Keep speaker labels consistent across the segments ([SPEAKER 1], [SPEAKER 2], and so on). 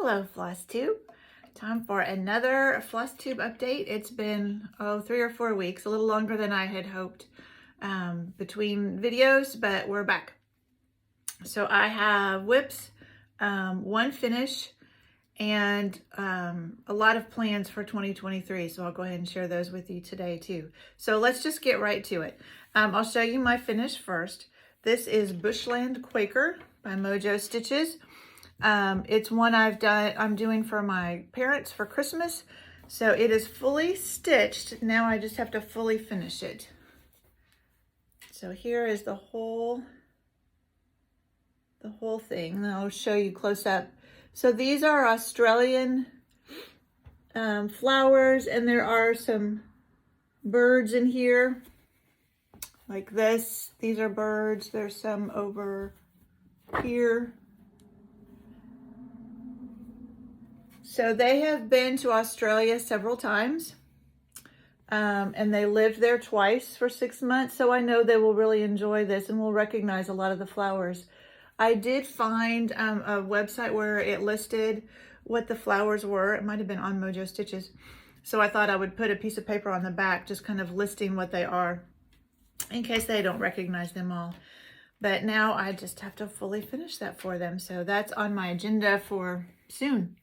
[SPEAKER 1] Hello, Flosstube. Time for another Flosstube update. It's been, 3 or 4 weeks, a little longer than I had hoped between videos, but we're back. So I have whips, one finish, and a lot of plans for 2023. So I'll go ahead and share those with you today too. So let's just get right to it. I'll show you my finish first. This is Bushland Quaker by Mojo Stitches. It's one I'm doing for my parents for Christmas. So it is fully stitched. Now I just have to fully finish it. So here is the whole thing. And I'll show you close up. So these are Australian flowers, and there are some birds in here like this. These are birds. There's some over here. So they have been to Australia several times, and they lived there twice for 6 months. So I know they will really enjoy this and will recognize a lot of the flowers. I did find a website where it listed what the flowers were. It might have been on Mojo Stitches. So I thought I would put a piece of paper on the back, just kind of listing what they are in case they don't recognize them all. But now I just have to fully finish that for them. So that's on my agenda for soon.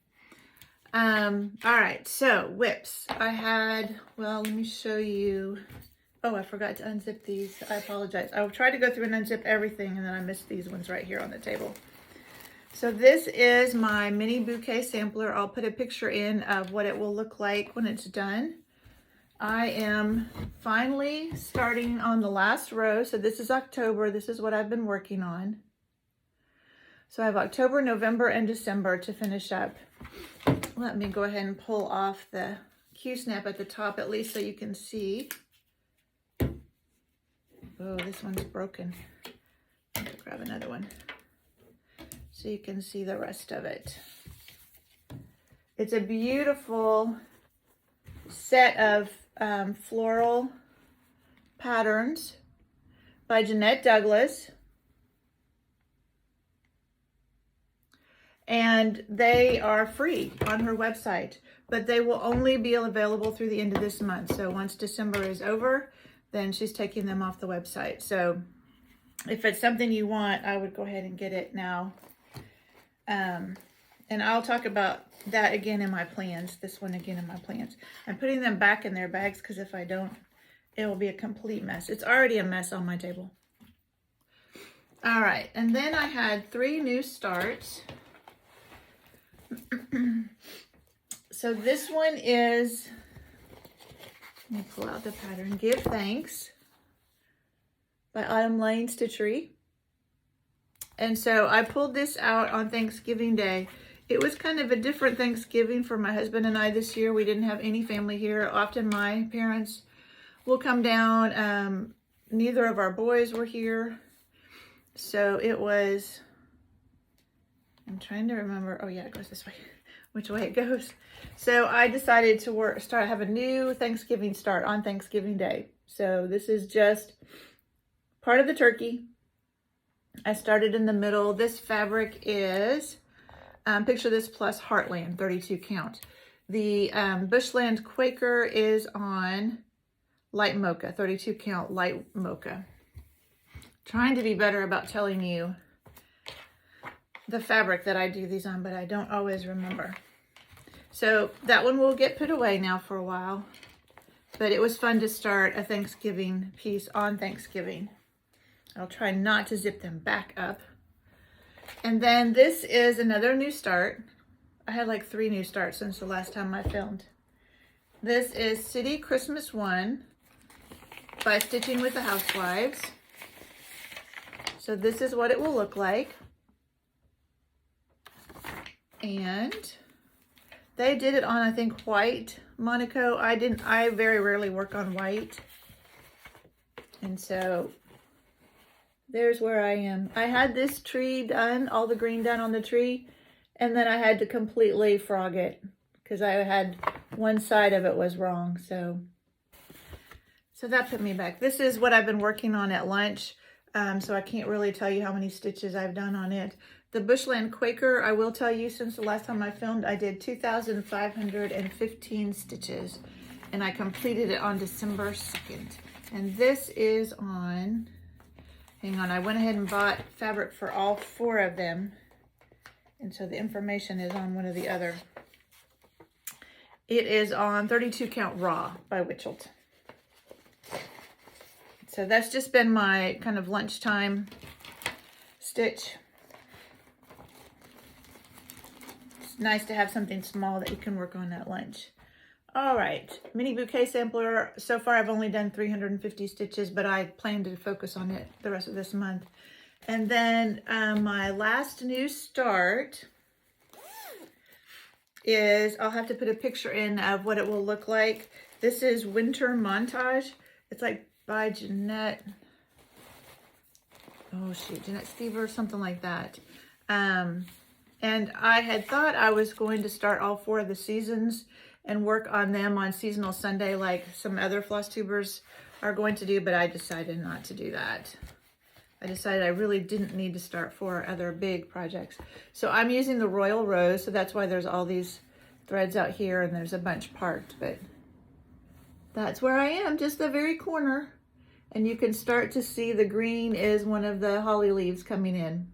[SPEAKER 1] All right, so whips. I had, well, let me show you. Oh, I forgot to unzip these. I apologize. I will try to go through and unzip everything, and then I missed these ones right here on the table. So this is my mini bouquet sampler. I'll put a picture in of what it will look like when it's done. I am finally starting on the last row. So this is October. This is what I've been working on. So I have October, November, and December to finish up. Let me go ahead and pull off the Q-snap at the top, at least so you can see. Oh, this one's broken. I'm gonna grab another one so you can see the rest of it. It's a beautiful set of floral patterns by Jeanette Douglas. And they are free on her website, but they will only be available through the end of this month. So once December is over, then she's taking them off the website. So if it's something you want, I would go ahead and get it now. And I'll talk about that again in my plans, this one again in my plans. I'm putting them back in their bags because if I don't, it will be a complete mess. It's already a mess on my table. All right, and then I had 3 new starts. So this one is, let me pull out the pattern, Give Thanks by Autumn Lane Stitchery. And so I pulled this out on Thanksgiving Day. It was kind of a different Thanksgiving for my husband and I this year. We didn't have any family here. Often my parents will come down. Neither of our boys were here. So it was, I'm trying to remember. Oh yeah, it goes this way, which way it goes. So I decided to have a new Thanksgiving start on Thanksgiving Day. So this is just part of the turkey. I started in the middle. This fabric is, picture this plus Heartland, 32 count. The Bushland Quaker is on light mocha, 32 count light mocha. Trying to be better about telling you the fabric that I do these on, but I don't always remember. So that one will get put away now for a while, but it was fun to start a Thanksgiving piece on Thanksgiving. I'll try not to zip them back up. And then this is another new start. I had like 3 new starts since the last time I filmed. This is City Christmas 1 by Stitching with the Housewives. So this is what it will look like. And they did it on, I think, white Monaco. I very rarely work on white. And so there's where I am. I had this tree done, all the green done on the tree, and then I had to completely frog it because I had one side of it was wrong. So that put me back. This is what I've been working on at lunch. So I can't really tell you how many stitches I've done on it. The Bushland Quaker, I will tell you, since the last time I filmed, I did 2,515 stitches, and I completed it on December 2nd. And this is on, hang on, I went ahead and bought fabric for all 4 of them. And so the information is on one of the other. It is on 32 count raw by Witchelt. So that's just been my kind of lunchtime stitch. It's nice to have something small that you can work on at lunch. All right, mini bouquet sampler. So far I've only done 350 stitches, but I plan to focus on it the rest of this month. And then my last new start is, I'll have to put a picture in of what it will look like. This is Winter Montage. It's like by Jeanette, oh shoot, Jeanette Steve or something like that. And I had thought I was going to start all 4 of the seasons and work on them on seasonal Sunday like some other Flosstubers are going to do, but I decided not to do that. I decided I really didn't need to start 4 other big projects. So I'm using the Royal Rose, so that's why there's all these threads out here and there's a bunch parked, but that's where I am, just the very corner. And you can start to see the green is one of the holly leaves coming in.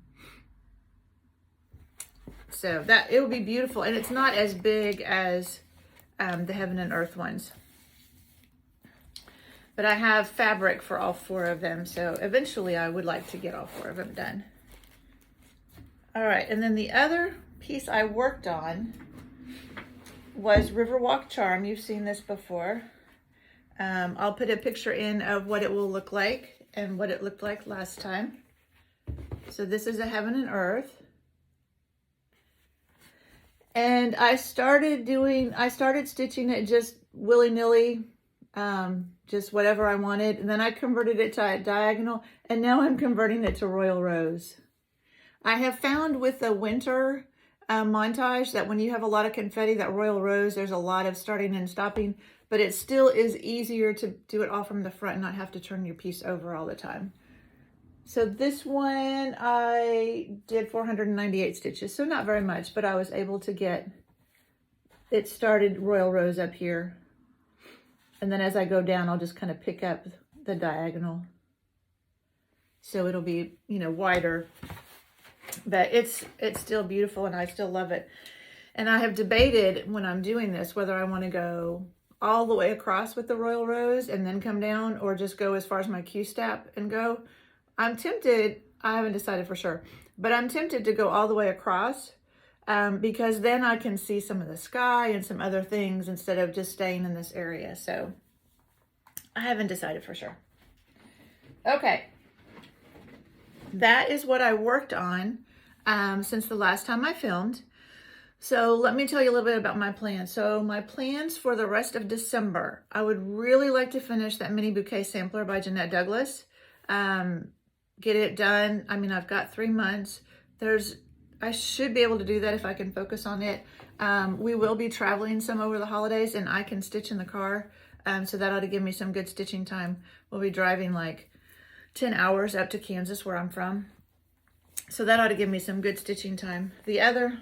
[SPEAKER 1] So that, it will be beautiful, and it's not as big as the Heaven and Earth ones. But I have fabric for all 4 of them, so eventually I would like to get all 4 of them done. All right, and then the other piece I worked on was Riverwalk Charm. You've seen this before. I'll put a picture in of what it will look like and what it looked like last time. So this is a Heaven and Earth. And I started stitching it just willy-nilly, just whatever I wanted. And then I converted it to diagonal, and now I'm converting it to Royal Rose. I have found with the winter montage that when you have a lot of confetti, that Royal Rose, there's a lot of starting and stopping, but it still is easier to do it all from the front and not have to turn your piece over all the time. So this one, I did 498 stitches, so not very much, but I was able to get it started Royal Rose up here. And then as I go down, I'll just kind of pick up the diagonal. So it'll be, you know, wider, but it's still beautiful and I still love it. And I have debated when I'm doing this, whether I want to go all the way across with the Royal Rose and then come down, or just go as far as my Q-step and go. I'm tempted, I haven't decided for sure, but I'm tempted to go all the way across because then I can see some of the sky and some other things instead of just staying in this area. So I haven't decided for sure. Okay. That is what I worked on since the last time I filmed. So let me tell you a little bit about my plans. So my plans for the rest of December, I would really like to finish that mini bouquet sampler by Jeanette Douglas. Get it done. I mean, I've got 3 months. I should be able to do that if I can focus on it. We will be traveling some over the holidays, and I can stitch in the car. So that ought to give me some good stitching time. We'll be driving like 10 hours up to Kansas, where I'm from. So that ought to give me some good stitching time. The other,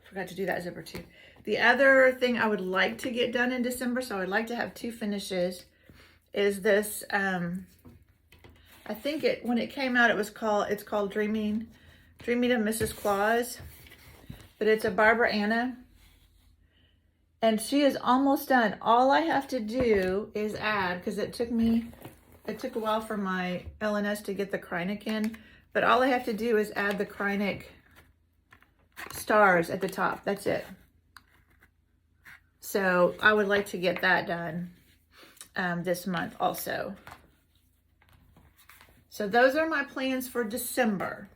[SPEAKER 1] forgot to do that zipper too. The other thing I would like to get done in December, so I would like to have 2 finishes, is this, I think when it came out, it's called Dreaming of Mrs. Claus, but it's a Barbara Anna, and she is almost done. All I have to do is add, because it took a while for my LNS to get the Kreinik in, but all I have to do is add the Kreinik stars at the top. That's it. So I would like to get that done this month also. So those are my plans for December.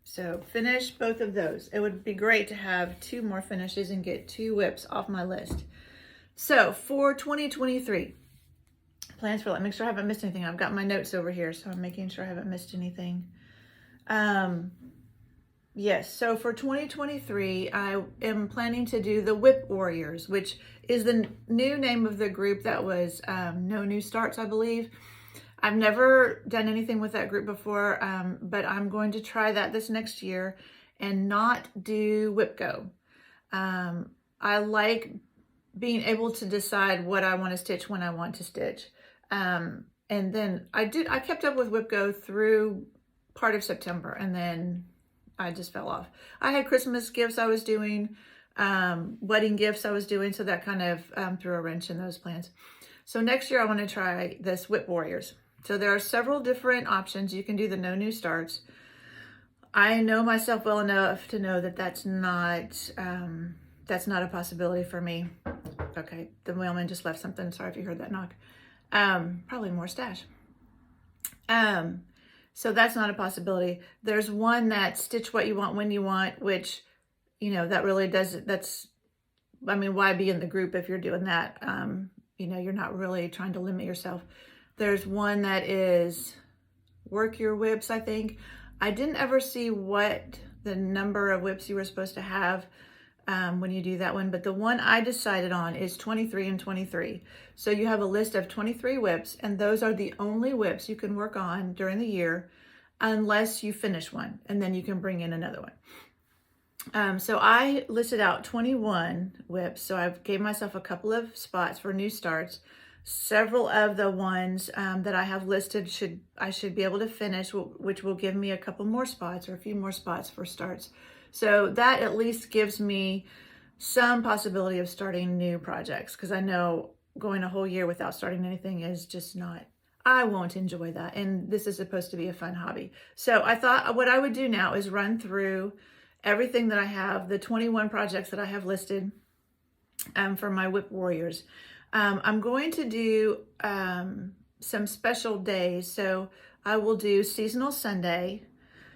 [SPEAKER 1] So finish both of those. It would be great to have 2 more finishes and get 2 whips off my list. So for 2023, plans for, let me make sure I haven't missed anything. I've got my notes over here, so I'm making sure I haven't missed anything. Yes, so for 2023, I am planning to do the Whip Warriors, which is the new name of the group that was No New Starts, I believe. I've never done anything with that group before, but I'm going to try that this next year. and not do whip go. I like being able to decide what I want to stitch when I want to stitch. And then I kept up with whip go through part of September, and then I just fell off. I had Christmas gifts I was doing, wedding gifts I was doing, so that kind of threw a wrench in those plans. So next year I want to try this Whip Warriors. So there are several different options. You can do the no new starts. I know myself well enough to know that that's not a possibility for me. Okay, the mailman just left something. Sorry if you heard that knock. Probably more stash. So that's not a possibility. There's one that stitch what you want when you want, which, you know, that really does, I mean, why be in the group if you're doing that? You know, you're not really trying to limit yourself. There's one that is work your whips, I think. I didn't ever see what the number of whips you were supposed to have when you do that one, but the one I decided on is 23 and 23. So you have a list of 23 whips, and those are the only whips you can work on during the year unless you finish one, and then you can bring in another one. So I listed out 21 whips, so I gave myself a couple of spots for new starts. Several of the ones that I have listed I should be able to finish, which will give me a couple more spots or a few more spots for starts. So that at least gives me some possibility of starting new projects, because I know going a whole year without starting anything is just not, I won't enjoy that. And this is supposed to be a fun hobby. So I thought what I would do now is run through everything that I have, the 21 projects that I have listed for my Whip Warriors. I'm going to do some special days. So I will do Seasonal Sunday.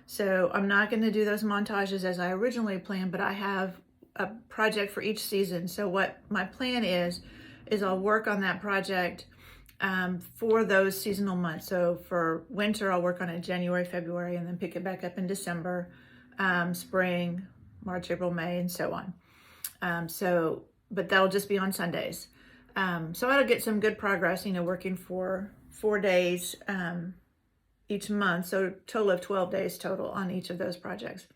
[SPEAKER 1] So I'm not going to do those montages as I originally planned, but I have a project for each season. So what my plan is I'll work on that project for those seasonal months. So for winter, I'll work on it January, February, and then pick it back up in December, spring, March, April, May, and so on. But that'll just be on Sundays. So I'll get some good progress, you know, working for 4 days each month. So total of 12 days total on each of those projects.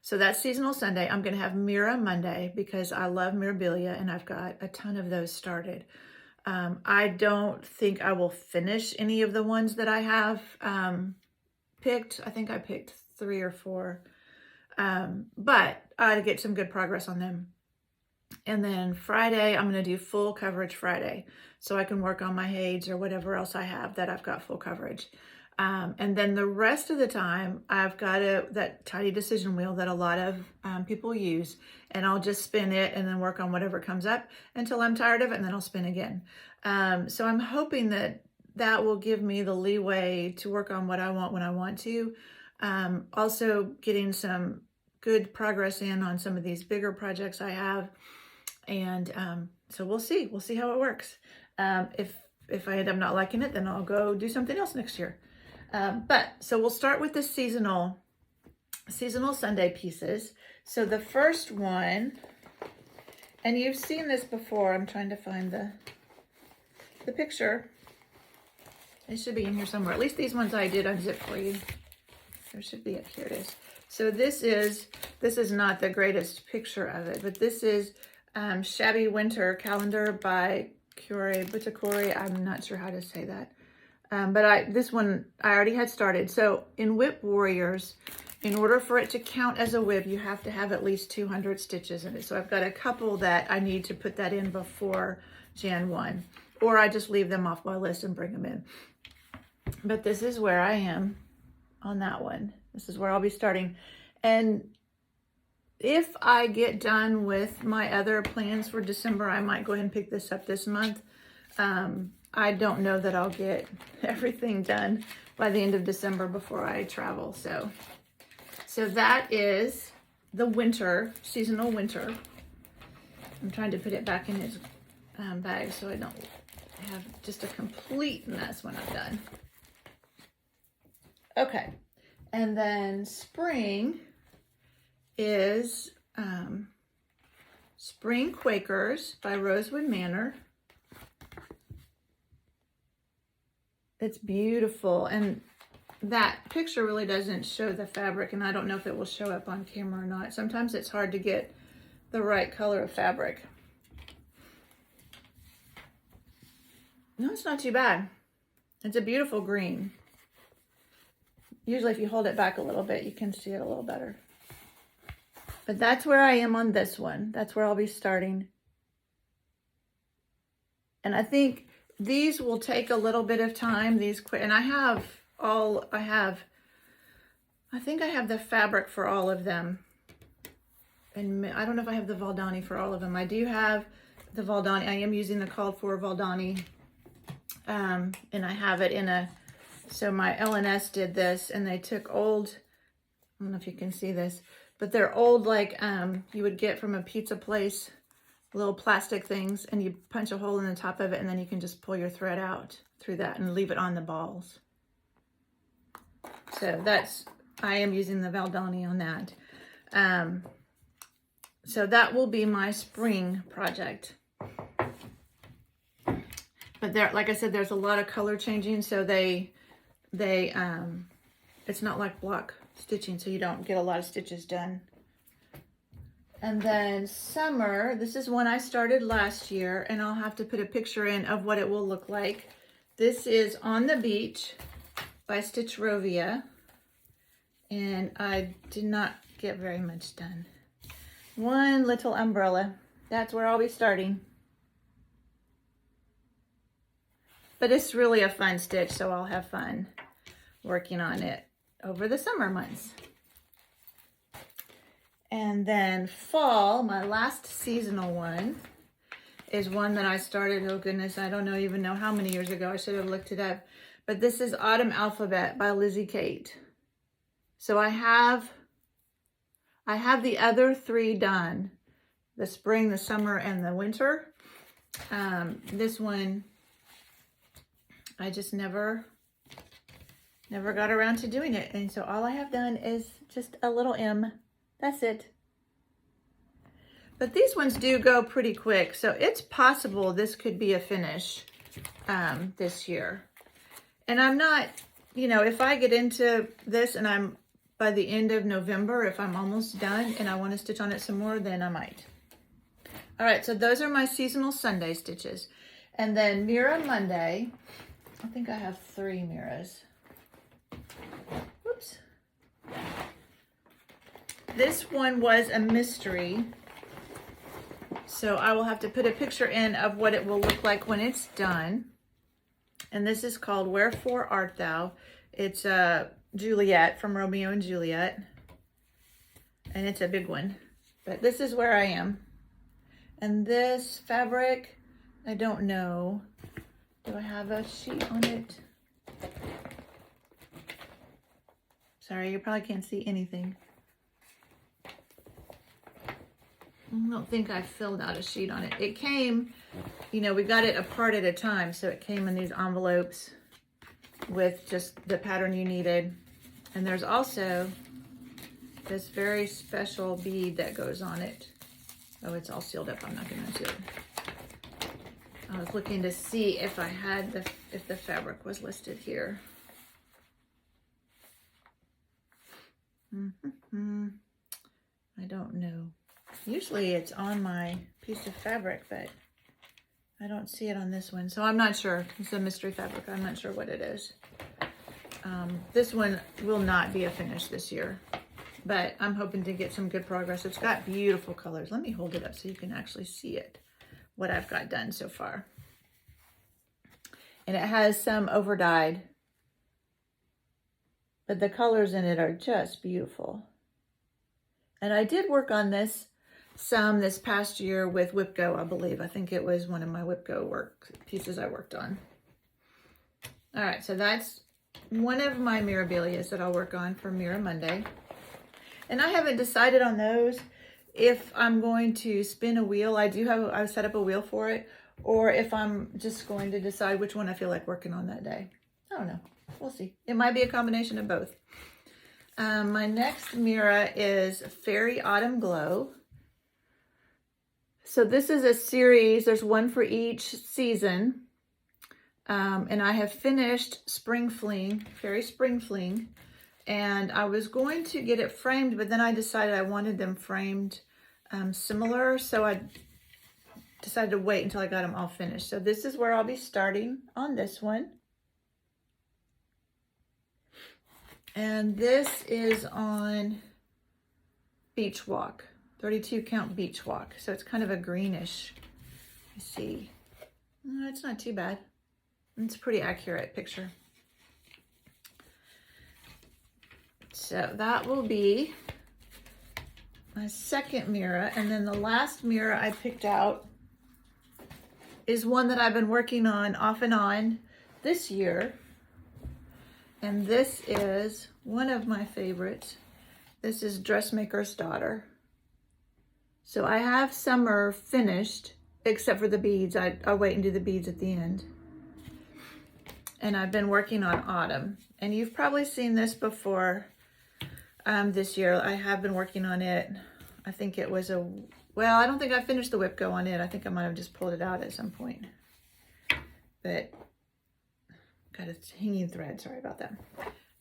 [SPEAKER 1] So that's Seasonal Sunday. I'm going to have Mira Monday because I love Mirabilia and I've got a ton of those started. I don't think I will finish any of the ones that I have picked. I think I picked 3 or 4, but I get some good progress on them. And then Friday, I'm going to do full coverage Friday, so I can work on my heids or whatever else I have that I've got full coverage. And then the rest of the time, I've got that tiny decision wheel that a lot of people use, and I'll just spin it and then work on whatever comes up until I'm tired of it, and then I'll spin again. So I'm hoping that will give me the leeway to work on what I want when I want to. Also getting some good progress in on some of these bigger projects I have. And so we'll see how it works. If I end up not liking it, then I'll go do something else next year. So we'll start with the seasonal Sunday pieces. So the first one, and you've seen this before. I'm trying to find the picture. It should be in here somewhere. At least these ones I did unzip for you. There should be it. Here it is. So this is not the greatest picture of it, but this is Shabby Winter Calendar by Kure Butakuri. I'm not sure how to say that. But this one I already had started. So in Whip Warriors, in order for it to count as a whip, you have to have at least 200 stitches in it. So I've got a couple that I need to put that in before Jan 1, or I just leave them off my list and bring them in. But this is where I am on that one. This is where I'll be starting. And if I get done with my other plans for December, I might go ahead and pick this up this month. I don't know that I'll get everything done by the end of December before I travel. So that is the winter, seasonal winter. I'm trying to put it back in its bag so I don't have just a complete mess when I'm done. Okay, and then spring is Spring Quakers by Rosewood Manor. It's beautiful, and that picture really doesn't show the fabric, and I don't know if it will show up on camera or not. Sometimes it's hard to get the right color of fabric. No, it's not too bad. It's a beautiful green. Usually if you hold it back a little bit, you can see it a little better. But that's where I am on this one. That's where I'll be starting. And I think these will take a little bit of time, and I think I have the fabric for all of them. And I don't know if I have the Valdani for all of them. I do have the Valdani. I am using the called for Valdani. And I have it in a, so my LNS did this, and they took old, I don't know if you can see this, but they're old, like you would get from a pizza place, little plastic things, and you punch a hole in the top of it, and then you can just pull your thread out through that and leave it on the balls. So I am using the Valdani on that. So that will be my spring project. But there, like I said, there's a lot of color changing, so it's not like block stitching, so you don't get a lot of stitches done. And then summer, this is one I started last year, and I'll have to put a picture in of what it will look like. This is On the Beach by Stitch Rovia, and I did not get very much done. One little umbrella. That's where I'll be starting. But it's really a fun stitch, so I'll have fun working on it over the summer months. And then fall, my last seasonal one, is one that I started, oh goodness, I don't even know how many years ago. I should have looked it up. But this is Autumn Alphabet by Lizzie Kate. So I have the other three done. The spring, the summer, and the winter. This one, I just never got around to doing it. And so all I have done is just a little M. That's it. But these ones do go pretty quick. So it's possible this could be a finish this year. And I'm not, if I get into this and I'm by the end of November, if I'm almost done and I want to stitch on it some more, then I might. All right, so those are my seasonal Sunday stitches. And then Mira Monday, I think I have 3 Miras. Whoops. This one was a mystery, so I will have to put a picture in of what it will look like when it's done. And this is called Wherefore Art Thou? It's Juliet from Romeo and Juliet, and it's a big one. But this is where I am. And this fabric, I don't know. Do I have a sheet on it? Sorry, you probably can't see anything. I don't think I filled out a sheet on it. It came, we got it a part at a time, so it came in these envelopes with just the pattern you needed. And there's also this very special bead that goes on it. Oh, it's all sealed up. I'm not going to unseal it. I was looking to see if I had if the fabric was listed here. I don't know. Usually it's on my piece of fabric, but I don't see it on this one. So I'm not sure. It's a mystery fabric. I'm not sure what it is. This one will not be a finish this year, but I'm hoping to get some good progress. It's got beautiful colors. Let me hold it up so you can actually see it, what I've got done so far. And it has some over dyed, but the colors in it are just beautiful. And I did work on this this past year with Whipco, I believe. I think it was one of my Whipco pieces I worked on. All right, so that's one of my Mirabilias that I'll work on for Mira Monday. And I haven't decided on those if I'm going to spin a wheel. I've set up a wheel for it, or if I'm just going to decide which one I feel like working on that day. I don't know. We'll see. It might be a combination of both. My next Mira is Fairy Autumn Glow. So this is a series. There's one for each season. And I have finished Spring Fling, Fairy Spring Fling, and I was going to get it framed, but then I decided I wanted them framed similar, so I decided to wait until I got them all finished. So this is where I'll be starting on this one. And this is on Beach Walk, 32 count Beach Walk. So it's kind of a greenish, you see. No, it's not too bad. It's a pretty accurate picture. So that will be my second mirror. And then the last mirror I picked out is one that I've been working on off and on this year. And this is one of my favorites. This is Dressmaker's Daughter. So I have summer finished, except for the beads. I'll wait and do the beads at the end. And I've been working on autumn. And you've probably seen this before this year. I have been working on it. I think it was well, I don't think I finished the whip go on it. I think I might have just pulled it out at some point. But got a hanging thread, sorry about that.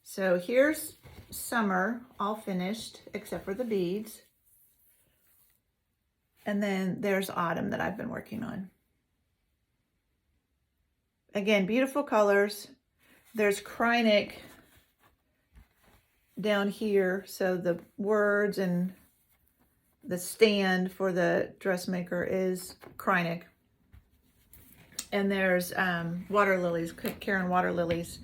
[SPEAKER 1] So here's summer, all finished, except for the beads. And then there's autumn that I've been working on. Again, beautiful colors. There's Krynic down here, so the words and the stand for the dressmaker is Krynic. And there's water lilies, Karen water lilies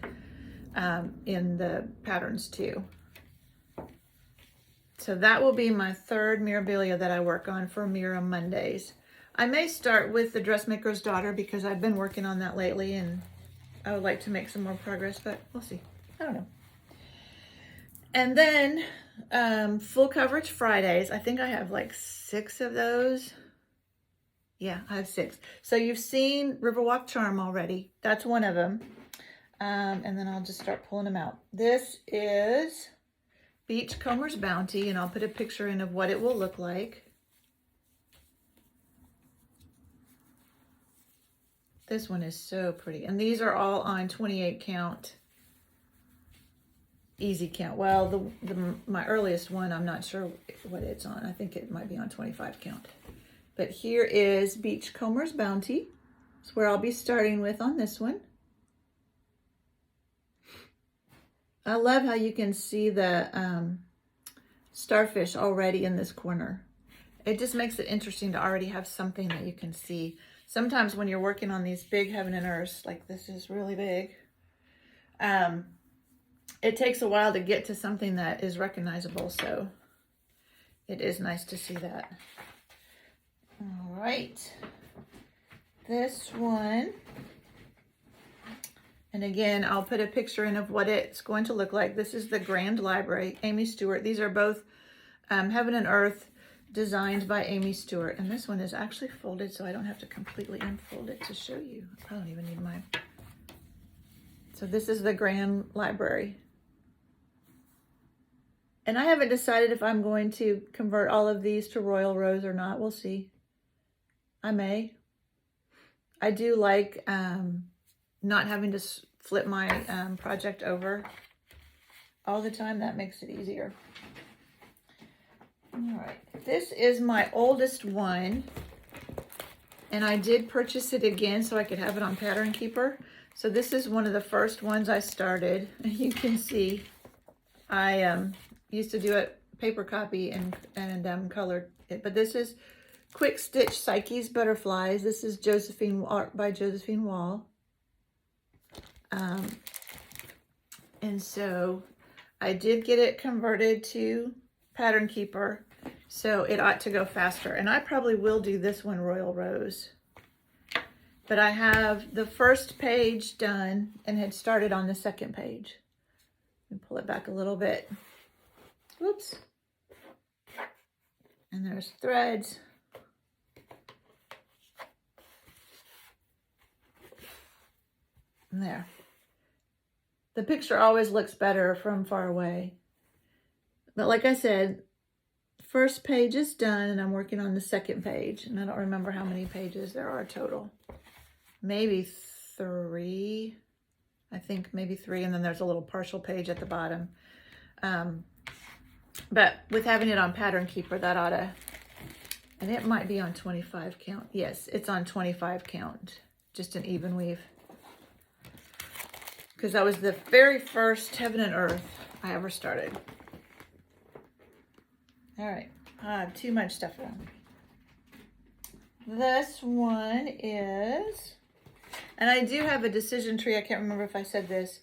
[SPEAKER 1] in the patterns too. So that will be my third Mirabilia that I work on for Mira Mondays. I may start with the Dressmaker's Daughter because I've been working on that lately and I would like to make some more progress, but we'll see. I don't know. And then full coverage Fridays. I think I have like 6 of those. Yeah, I have 6. So you've seen Riverwalk Charm already. That's one of them. And then I'll just start pulling them out. This is Beachcomber's Bounty, and I'll put a picture in of what it will look like. This one is so pretty. And these are all on 28 count. Easy count. Well, my earliest one, I'm not sure what it's on. I think it might be on 25 count. But here is Beachcomber's Bounty. That's where I'll be starting with on this one. I love how you can see the starfish already in this corner. It just makes it interesting to already have something that you can see. Sometimes when you're working on these big heaven and earths, like this is really big, it takes a while to get to something that is recognizable. So it is nice to see that. All right, this one, and again, I'll put a picture in of what it's going to look like. This is the Grand Library, Amy Stewart. These are both Heaven and Earth designed by Amy Stewart. And this one is actually folded, so I don't have to completely unfold it to show you. I don't even need mine. So this is the Grand Library. And I haven't decided if I'm going to convert all of these to Royal Rose or not. We'll see. I may. I do like not having to flip my project over all the time. That makes it easier. All right, this is my oldest one, and I did purchase it again so I could have it on Pattern Keeper. So this is one of the first ones I started, and you can see I used to do it paper copy and colored it, but this is Quick Stitch Psyche's Butterflies. This is Josephine art by Josephine Wall. And so I did get it converted to Pattern Keeper, so it ought to go faster. And I probably will do this one Royal Rose. But I have the first page done and had started on the second page. Let me pull it back a little bit. Whoops. And there's threads. And there. The picture always looks better from far away. But like I said, first page is done and I'm working on the second page. And I don't remember how many pages there are total. Maybe 3, I think maybe 3, and then there's a little partial page at the bottom. But with having it on Pattern Keeper, that ought to, and it might be on 25 count. Yes, it's on 25 count, just an even weave. Because that was the very first Heaven and Earth I ever started. All right, I have too much stuff around me. This one is, and I do have a decision tree, I can't remember if I said this,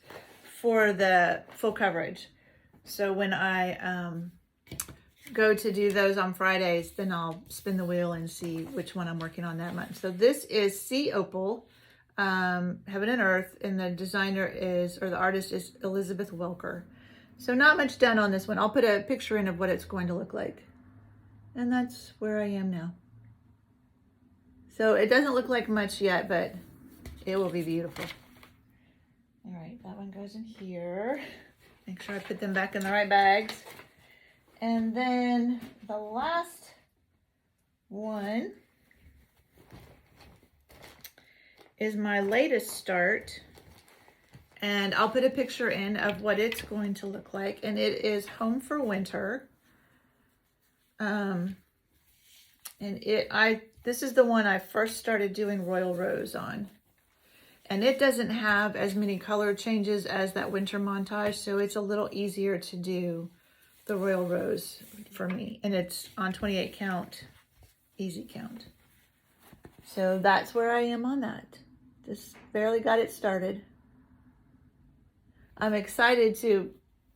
[SPEAKER 1] for the full coverage. So when I go to do those on Fridays, then I'll spin the wheel and see which one I'm working on that month. So this is Sea Opal, Heaven and Earth, and the designer is, or the artist is Elizabeth Welker. So not much done on this one. I'll put a picture in of what it's going to look like. And that's where I am now. So it doesn't look like much yet, but it will be beautiful. All right, that one goes in here. Make sure I put them back in the right bags. And then the last one is my latest start. And I'll put a picture in of what it's going to look like. And it is Home for Winter. And this is the one I first started doing Royal Rose on. And it doesn't have as many color changes as that winter montage, so it's a little easier to do the Royal Rose for me. And it's on 28 count, easy count. So that's where I am on that. Just barely got it started. I'm excited to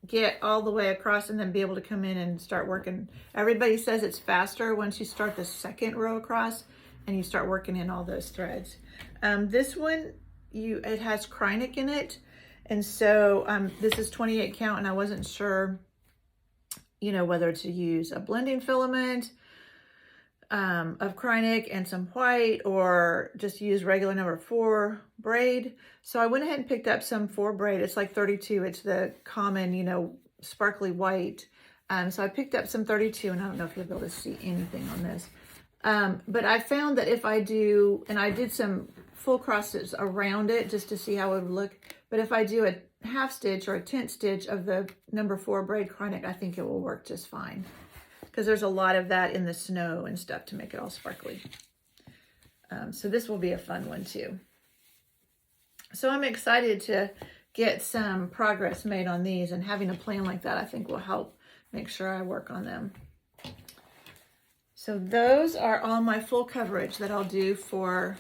[SPEAKER 1] get all the way across and then be able to come in and start working. Everybody says it's faster once you start the second row across and you start working in all those threads. This one, it has Krynic in it, and so this is 28 count, and I wasn't sure, you know, whether to use a blending filament of Krynic and some white, or just use regular number 4 braid. So I went ahead and picked up some 4 braid. It's like 32. It's the common, you know, sparkly white. So I picked up some 32, and I don't know if you'll be able to see anything on this. But I found that if I do, and I did some full crosses around it just to see how it would look. But if I do a half stitch or a 10th stitch of the number 4 braid Krynic, I think it will work just fine. Because there's a lot of that in the snow and stuff to make it all sparkly. So this will be a fun one too. So I'm excited to get some progress made on these, and having a plan like that I think will help make sure I work on them. So those are all my full coverage that I'll do for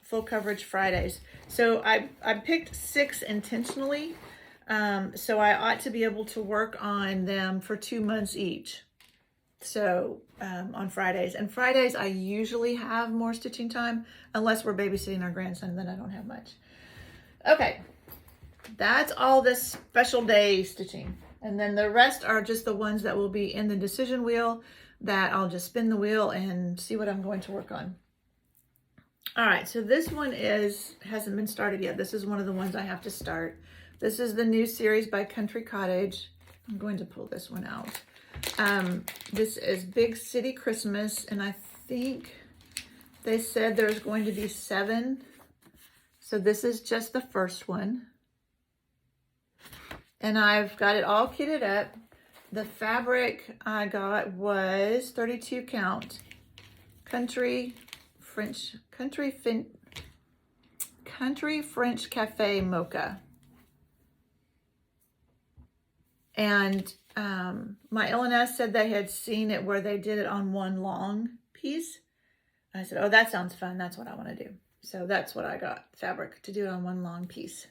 [SPEAKER 1] full coverage Fridays. So I picked 6 intentionally. So I ought to be able to work on them for 2 months each. So on Fridays. And Fridays I usually have more stitching time, unless we're babysitting our grandson, then I don't have much. Okay, that's all this special day stitching. And then the rest are just the ones that will be in the decision wheel that I'll just spin the wheel and see what I'm going to work on. All right, so this one hasn't been started yet. This is one of the ones I have to start. This is the new series by Country Cottage. I'm going to pull this one out. This is Big City Christmas, and I think they said there's going to be 7. So this is just the first one. And I've got it all kitted up. The fabric I got was 32 count. Country French Cafe Mocha. And my LNS said they had seen it where they did it on one long piece. I said, oh, that sounds fun. That's what I want to do. So that's what I got, fabric, to do it on one long piece.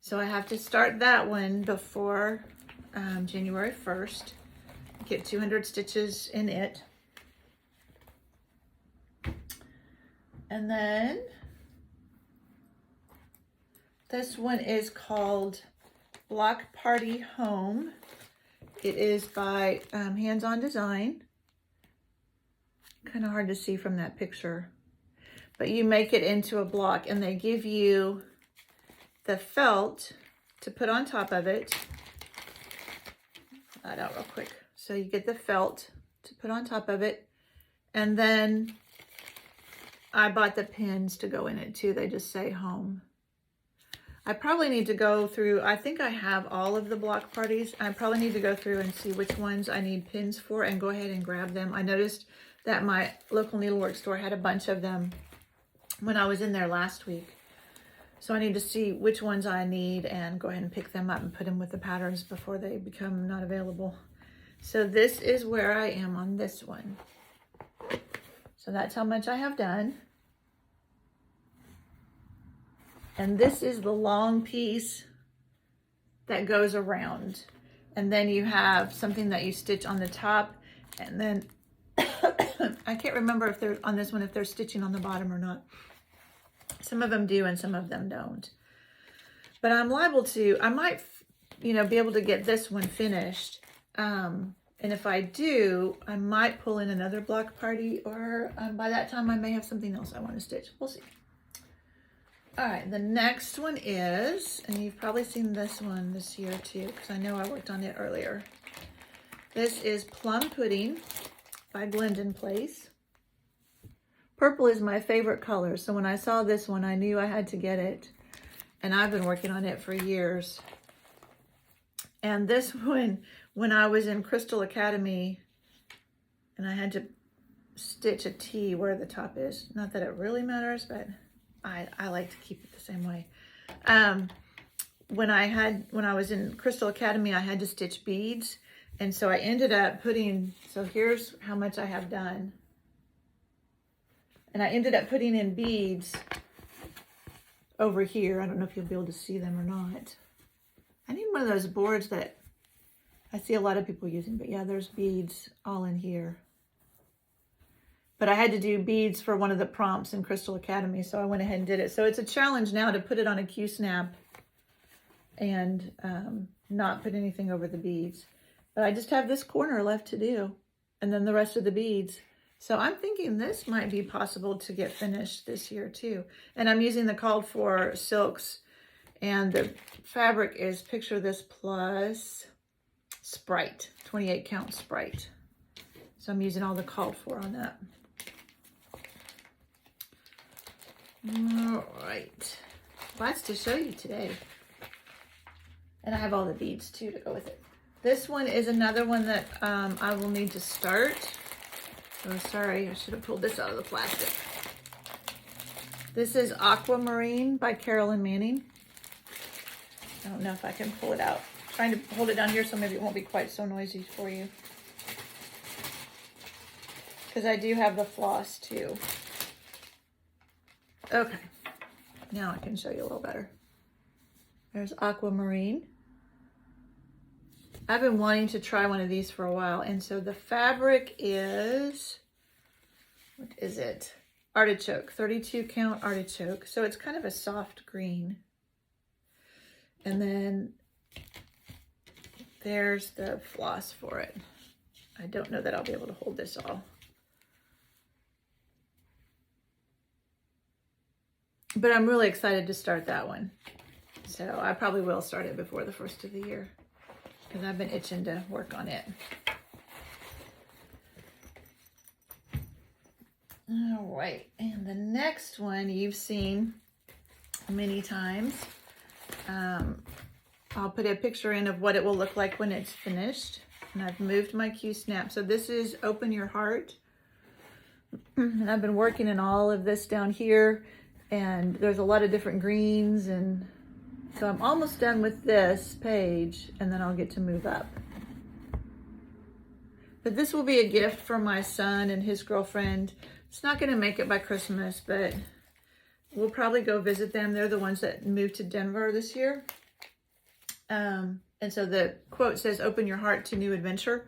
[SPEAKER 1] So I have to start that one before January 1st. Get 200 stitches in it. And then this one is called Block Party Home. It is by Hands On Design. Kind of hard to see from that picture. But you make it into a block, and they give you the felt to put on top of it. Pull that out real quick. So you get the felt to put on top of it, and then I bought the pins to go in it too. They just say home. I probably need to go through, I think I have all of the block parties. I probably need to go through and see which ones I need pins for and go ahead and grab them. I noticed that my local needlework store had a bunch of them when I was in there last week. So I need to see which ones I need and go ahead and pick them up and put them with the patterns before they become not available. So this is where I am on this one. So that's how much I have done. And this is the long piece that goes around. And then you have something that you stitch on the top. And then, I can't remember if they're on this one, if they're stitching on the bottom or not. Some of them do and some of them don't. But I'm liable to, I might, you know, be able to get this one finished. And if I do, I might pull in another block party, or by that time I may have something else I want to stitch. We'll see. All right, the next one is, and you've probably seen this one this year too, because I know I worked on it earlier. This is Plum Pudding by Glendon Place. Purple is my favorite color, so when I saw this one, I knew I had to get it. And I've been working on it for years. And this one, when I was in Crystal Academy, and I had to stitch a T where the top is. Not that it really matters, but I like to keep it the same way. When I was in Crystal Academy, I had to stitch beads. And so I ended up putting, so here's how much I have done. And I ended up putting in beads over here. I don't know if you'll be able to see them or not. I need one of those boards that I see a lot of people using, but yeah, there's beads all in here. But I had to do beads for one of the prompts in Crystal Academy, so I went ahead and did it. So it's a challenge now to put it on a Q-snap and not put anything over the beads. But I just have this corner left to do, and then the rest of the beads. So I'm thinking this might be possible to get finished this year too. And I'm using the called for silks, and the fabric is Picture This Plus Sprite, 28 count Sprite. So I'm using all the called for on that. All right, lots to show you today. And I have all the beads too to go with it. This one is another one that I will need to start. Oh, sorry, I should have pulled this out of the plastic. This is Aquamarine by Carolyn Manning. I don't know if I can pull it out. I'm trying to hold it down here so maybe it won't be quite so noisy for you. Because I do have the floss too. Okay, now I can show you a little better. There's Aquamarine. I've been wanting to try one of these for a while, and so the fabric is, what is it? Artichoke, 32 count artichoke. So it's kind of a soft green. And then there's the floss for it. I don't know that I'll be able to hold this all. But I'm really excited to start that one. So I probably will start it before the first of the year, because I've been itching to work on it. All right, and the next one you've seen many times. I'll put a picture in of what it will look like when it's finished. And I've moved my Q-snap. So this is Open Your Heart. And I've been working in all of this down here. And there's a lot of different greens. And so I'm almost done with this page. And then I'll get to move up. But this will be a gift for my son and his girlfriend. It's not going to make it by Christmas, but we'll probably go visit them. They're the ones that moved to Denver this year. And so the quote says, "Open your heart to new adventure."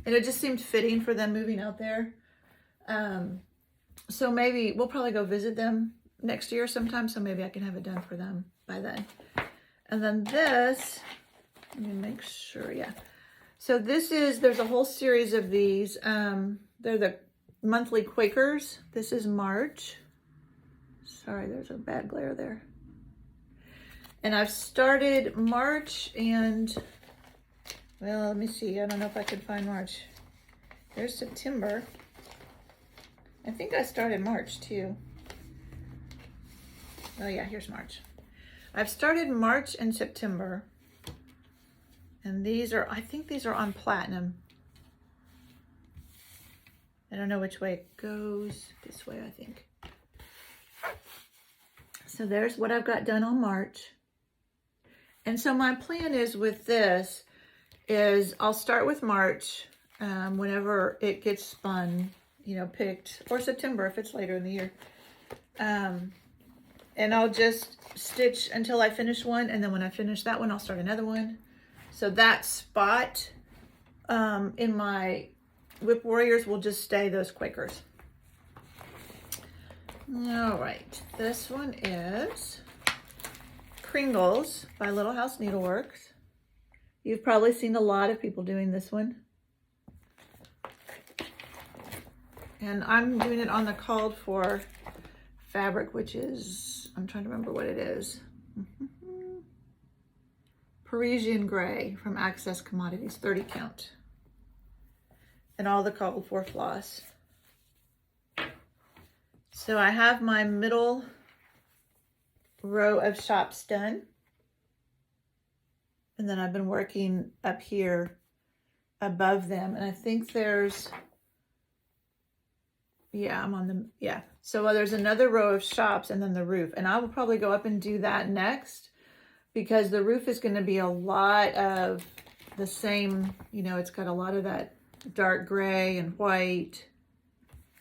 [SPEAKER 1] And it just seemed fitting for them moving out there. So maybe we'll probably go visit them next year sometime. So maybe I can have it done for them by then. And then this, let me make sure, yeah. So this is, there's a whole series of these. They're the monthly Quakers. This is March. Sorry, there's a bad glare there. And I've started March and, well, let me see. I don't know if I can find March. There's September. I think I started March too. Oh yeah, here's March. I've started March and September. And these are, I think these are on platinum. I don't know which way it goes. This way, I think. So there's what I've got done on March. And so my plan is with this is I'll start with March whenever it gets spun, you know, picked, or September if it's later in the year. And I'll just stitch until I finish one. And then when I finish that one, I'll start another one. So that spot in my Whip Warriors will just stay those Quakers. All right, this one is Kringles by Little House Needleworks. You've probably seen a lot of people doing this one. And I'm doing it on the called for fabric, which is, I'm trying to remember what it is. Parisian Gray from Access Commodities, 30 count. And all the called for floss. So I have my middle row of shops done. And then I've been working up here above them. And I think there's, yeah, I'm on the, yeah. So there's another row of shops and then the roof. And I will probably go up and do that next because the roof is going to be a lot of the same, you know, it's got a lot of that dark gray and white.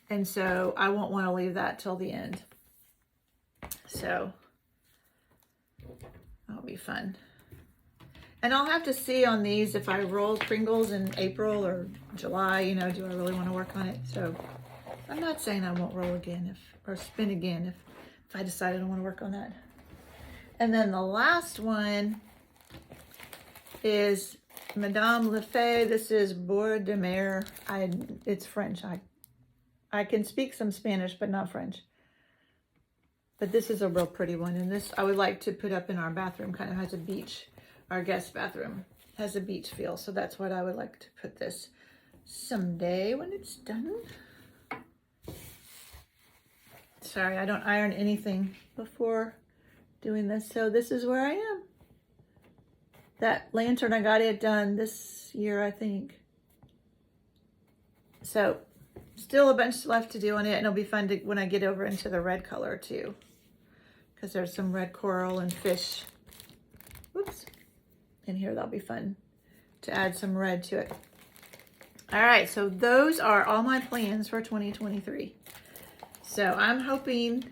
[SPEAKER 1] And so I won't want to leave that till the end. So that'll be fun. And I'll have to see on these if I roll Kringles in April or July, you know, do I really want to work on it? So I'm not saying I won't roll again or spin again if I decide I don't want to work on that. And then the last one is Madame Lefay. This is Bord de Mer. It's French. I can speak some Spanish, but not French. But this is a real pretty one. And this I would like to put up in our bathroom. Kind of has a beach. Our guest bathroom has a beach feel. So that's what I would like to put this someday when it's done. Sorry, I don't iron anything before doing this. So this is where I am. That lantern, I got it done this year, I think. So still a bunch left to do on it, and it'll be fun to, when I get over into the red color too, because there's some red coral and fish. Whoops. In here, that'll be fun to add some red to it. All right, so those are all my plans for 2023. So I'm hoping,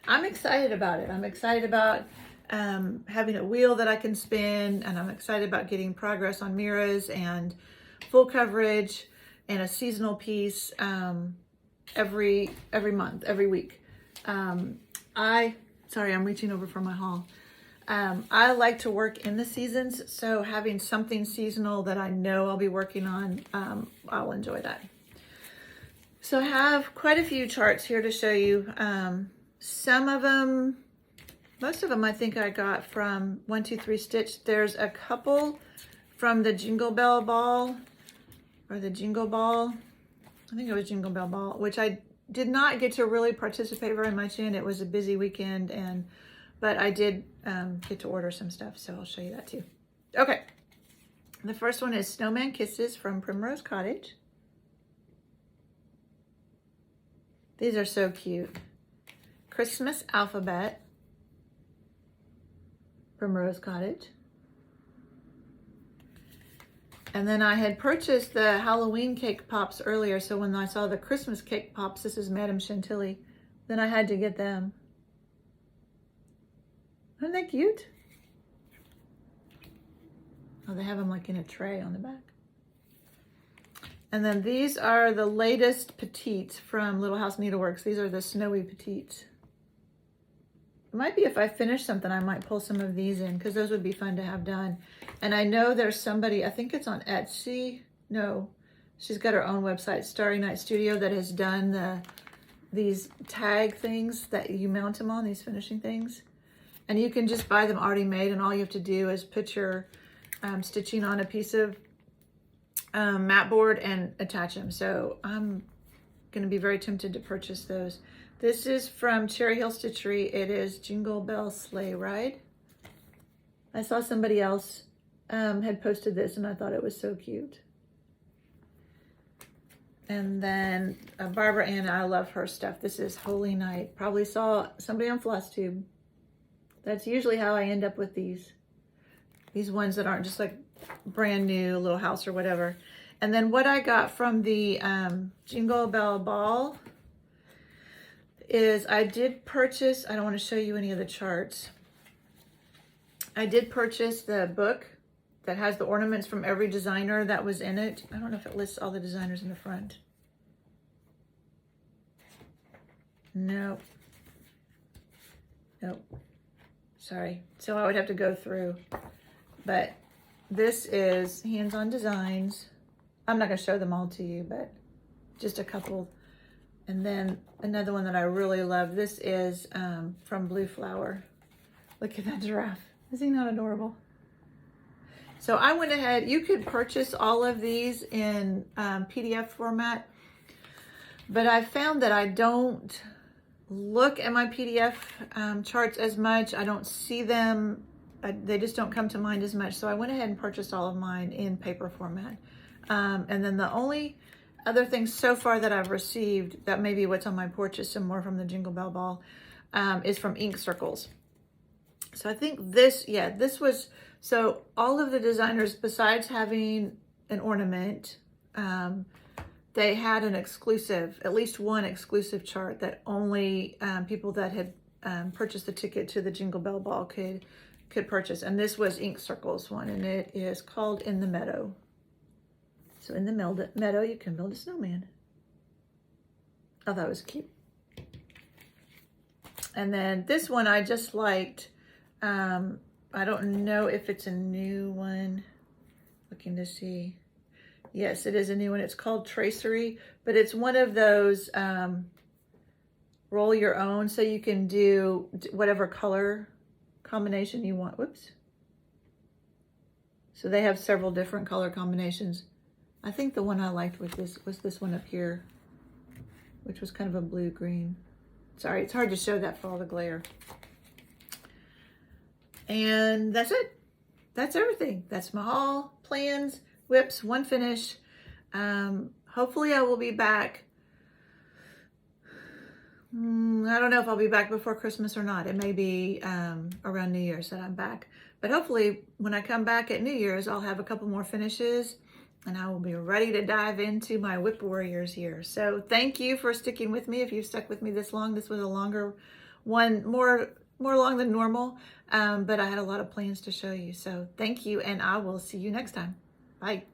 [SPEAKER 1] I'm excited about it. I'm excited about having a wheel that I can spin, and I'm excited about getting progress on mirrors and full coverage and a seasonal piece every month, every week. Sorry, I'm reaching over for my haul. I like to work in the seasons, so having something seasonal that I know I'll be working on, I'll enjoy that. So I have quite a few charts here to show you. Some of them, most of them I think I got from 1-2-3 Stitch. There's a couple from the Jingle Bell Ball, or the Jingle Ball. I think it was Jingle Bell Ball, which I did not get to really participate very much in. It was a busy weekend, but I did get to order some stuff, so I'll show you that too. Okay, the first one is Snowman Kisses from Primrose Cottage. These are so cute. Christmas Alphabet from Rose Cottage. And then I had purchased the Halloween cake pops earlier, so when I saw the Christmas cake pops, this is Madame Chantilly, then I had to get them. Aren't they cute? Oh, they have them like in a tray on the back. And then these are the latest petites from Little House Needleworks. These are the snowy petites. It might be if I finish something, I might pull some of these in because those would be fun to have done. And I know there's somebody, I think it's on Etsy. No, she's got her own website, Starry Night Studio, that has done these tag things that you mount them on, these finishing things. And you can just buy them already made, and all you have to do is put your stitching on a piece of mat board and attach them. So I'm going to be very tempted to purchase those. This is from Cherry Hill Stitchery. It is Jingle Bell Sleigh Ride. I saw somebody else had posted this and I thought it was so cute. And then Barbara Ann, I love her stuff. This is Holy Night. Probably saw somebody on Flosstube. That's usually how I end up with these ones that aren't just like brand new little house or whatever. And then what I got from the Jingle Bell Ball is I did purchase, I don't want to show you any of the charts. I did purchase the book that has the ornaments from every designer that was in it. I don't know if it lists all the designers in the front. Nope. Nope. Sorry. So I would have to go through. But this is Hands-On Designs. I'm not going to show them all to you, but just a couple. And then another one that I really love. This is from Blue Flower. Look at that giraffe. Is he not adorable? So I went ahead, you could purchase all of these in PDF format, but I found that I don't look at my PDF charts as much. I don't see them, they just don't come to mind as much. So I went ahead and purchased all of mine in paper format. And then the only other thing so far that I've received, that may be what's on my porch, is some more from the Jingle Bell Ball, is from ink circles. So I think this, yeah, this was, so all of the designers, besides having an ornament, they had an exclusive, at least one exclusive chart that only people that had purchased the ticket to the Jingle Bell Ball could purchase. And this was Ink Circles one, and it is called In the Meadow. So in the meadow, you can build a snowman. Oh, that was cute. And then this one I just liked. I don't know if it's a new one. Looking to see. Yes, it is a new one. It's called Tracery, but it's one of those roll your own, so you can do whatever color combination you want. Whoops. So they have several different color combinations. I think the one I liked with this was this one up here, which was kind of a blue-green. Sorry, it's hard to show that for all the glare. And that's it. That's everything. That's my haul, plans, whips, one finish. Hopefully I will be back. I don't know if I'll be back before Christmas or not. It may be around New Year's that I'm back. But hopefully when I come back at New Year's, I'll have a couple more finishes and I will be ready to dive into my whip warriors here. So thank you for sticking with me. If you've stuck with me this long, this was a longer one, more long than normal, but I had a lot of plans to show you. So thank you, and I will see you next time. Bye.